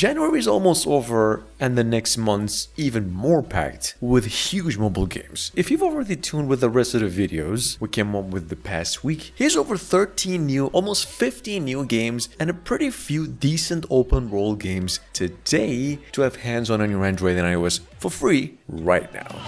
January is almost over and the next month's even more packed with huge mobile games. If you've already tuned with the rest of the videos we came up with the past week, here's over 13 new, almost 15 new games and a pretty few decent open world games today to have hands-on your Android and iOS for free right now.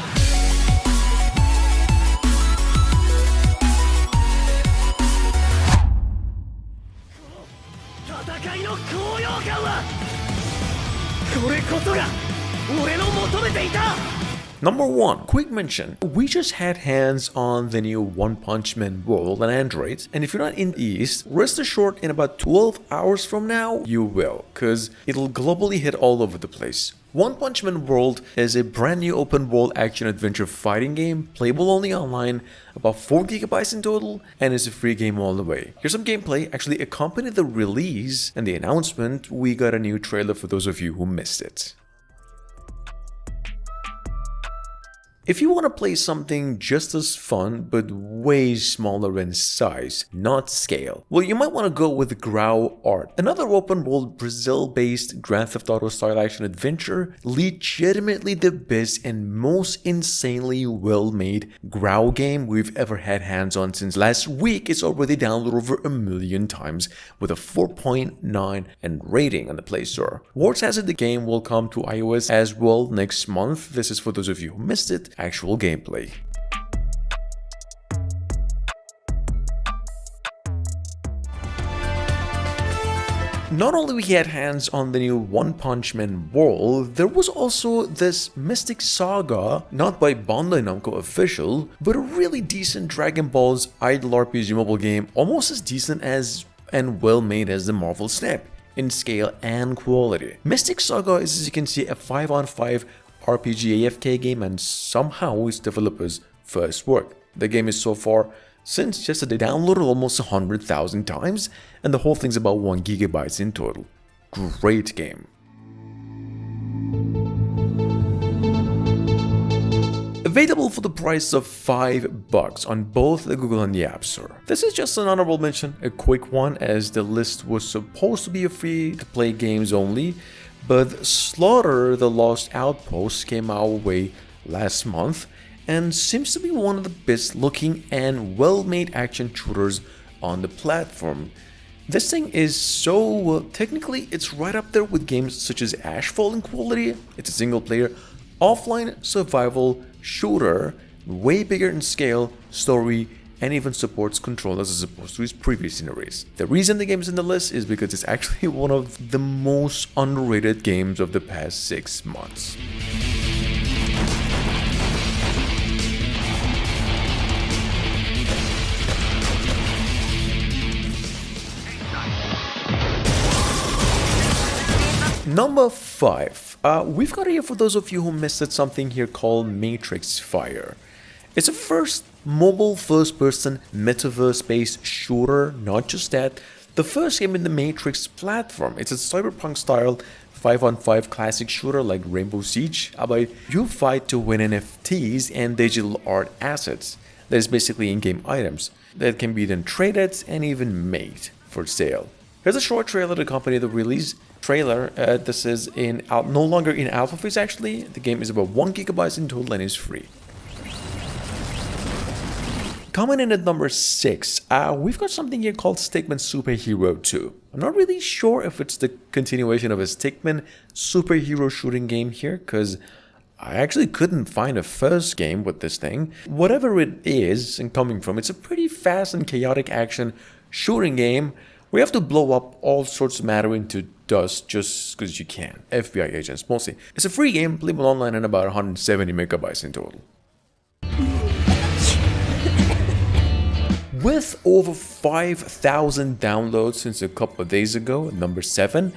Number 1, quick mention. We just had hands on the new One Punch Man World on Android, and if you're not in the East, rest assured in about 12 hours from now, you will, cause it'll globally hit all over the place. One Punch Man World is a brand new open world action adventure fighting game, playable only online, about 4 GB in total, and is a free game all the way. Here's some gameplay, actually accompanied the release and the announcement. We got a new trailer for those of you who missed it. If you want to play something just as fun but way smaller in size, not scale, well, you might want to go with Grau Art, another open world Brazil-based Grand Theft Auto style action adventure, legitimately the best and most insanely well-made Grau game we've ever had hands on since last week. It's already downloaded over 1 million times with a 4.9 and rating on the Play Store. Wars has it the game will come to iOS as well next month. This is for those of you who missed it. Actual gameplay. Not only we had hands on the new One Punch Man World, there was also this Mystic Saga, not by Bandai Namco official, but a really decent Dragon Ball's idle RPG mobile game, almost as decent as and well made as the Marvel Snap in scale and quality. Mystic Saga is, as you can see, a 5-on-5 RPG AFK game and somehow its developers' first work. The game is so far since just that they downloaded almost 100,000 times and the whole thing's about 1 GB in total. Great game. Available for the price of $5 on both the Google and the App Store. This is just an honorable mention, a quick one, as the list was supposed to be a free-to-play games only, but Slaughter the Lost Outpost came our way last month and seems to be one of the best looking and well-made action shooters on the platform. This thing is so, technically it's right up there with games such as Ashfall in quality. It's a single player, offline survival shooter, way bigger in scale, story, and even supports controllers as opposed to its previous series. The reason the game is in the list is because it's actually one of the most underrated games of the past 6 months. Number 5. We've got here, for those of you who missed it, something here called Matrix Fire. It's a mobile first-person metaverse-based shooter. Not just that, the first game in the Matrix platform. It's a cyberpunk-style 5-on-5 classic shooter like Rainbow Siege, but you fight to win NFTs and digital art assets. That is basically in-game items that can be then traded and even made for sale. Here's a short trailer to accompany the release trailer. This is no longer in alpha phase actually. The game is about 1 GB in total and is free. Coming in at number 6, we've got something here called Stickman Superhero 2. I'm not really sure if it's the continuation of a Stickman superhero shooting game here, because I actually couldn't find a first game with this thing. Whatever it is and coming from, it's a pretty fast and chaotic action shooting game where you have to blow up all sorts of matter into dust just because you can. FBI agents mostly. It's a free game, playable online and about 170 megabytes in total. With over 5,000 downloads since a couple of days ago, number 7,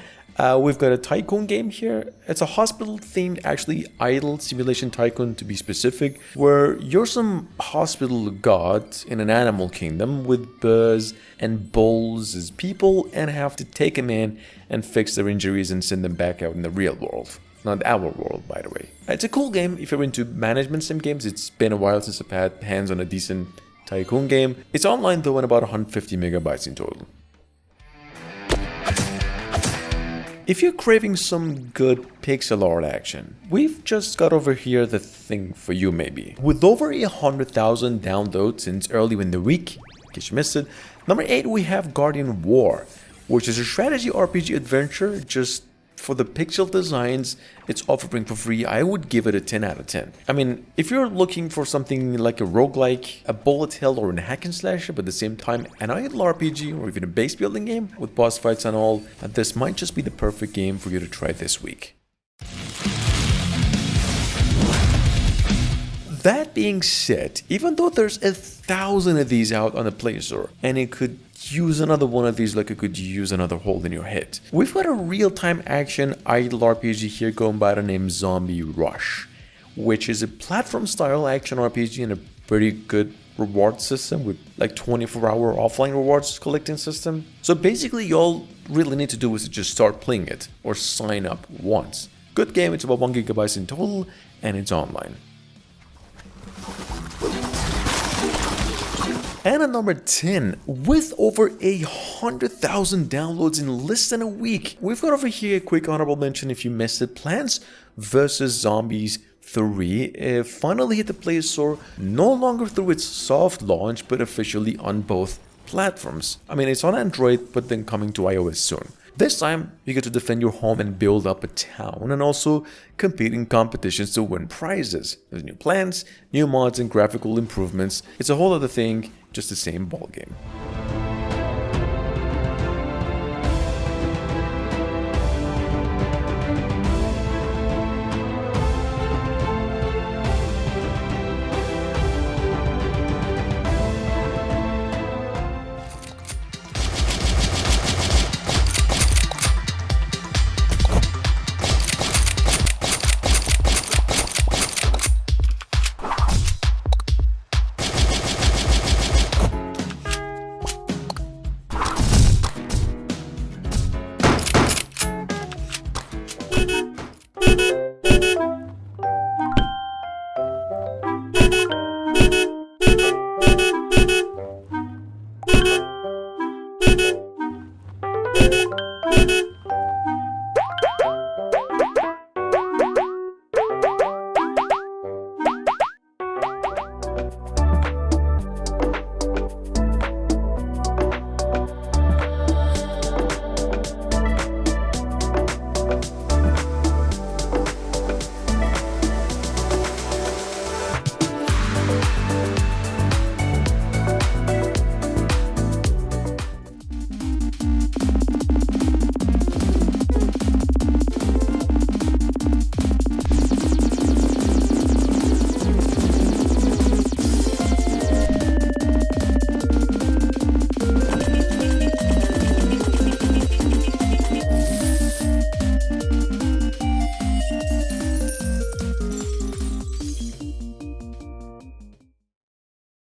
we've got a tycoon game here. It's a hospital-themed, actually idle simulation tycoon to be specific, where you're some hospital god in an animal kingdom with birds and bulls as people and have to take them in and fix their injuries and send them back out in the real world. Not our world, by the way. It's a cool game if you're into management sim games. It's been a while since I've had hands on a decent tycoon game. It's online though and about 150 megabytes in total. If you're craving some good pixel art action, we've just got over here the thing for you maybe. With over 100,000 downloads since early in the week, in case you missed it, number 8 we have Guardian War, which is a strategy RPG adventure just for the pixel designs it's offering for free. I would give it a 10 out of 10. I mean, if you're looking for something like a roguelike, a bullet hell, or a hack and slasher, but at the same time an idle RPG or even a base building game with boss fights and all, this might just be the perfect game for you to try this week. That being said, even though there's 1,000 of these out on the Play Store, and it could use another one of these like it could use another hole in your head, we've got a real-time action idle RPG here going by the name Zombie Rush, which is a platform-style action RPG and a pretty good reward system with like 24-hour offline rewards collecting system. So basically all really need to do is to just start playing it or sign up once. Good game, it's about 1 GB in total and it's online. And at number 10, with over 100,000 downloads in less than a week, we've got over here a quick honorable mention if you missed it. Plants vs. Zombies 3 finally hit the Play Store, no longer through its soft launch, but officially on both platforms. I mean, it's on Android, but then coming to iOS soon. This time, you get to defend your home and build up a town, and also compete in competitions to win prizes. There's new plans, new mods, and graphical improvements. It's a whole other thing, just the same ballgame.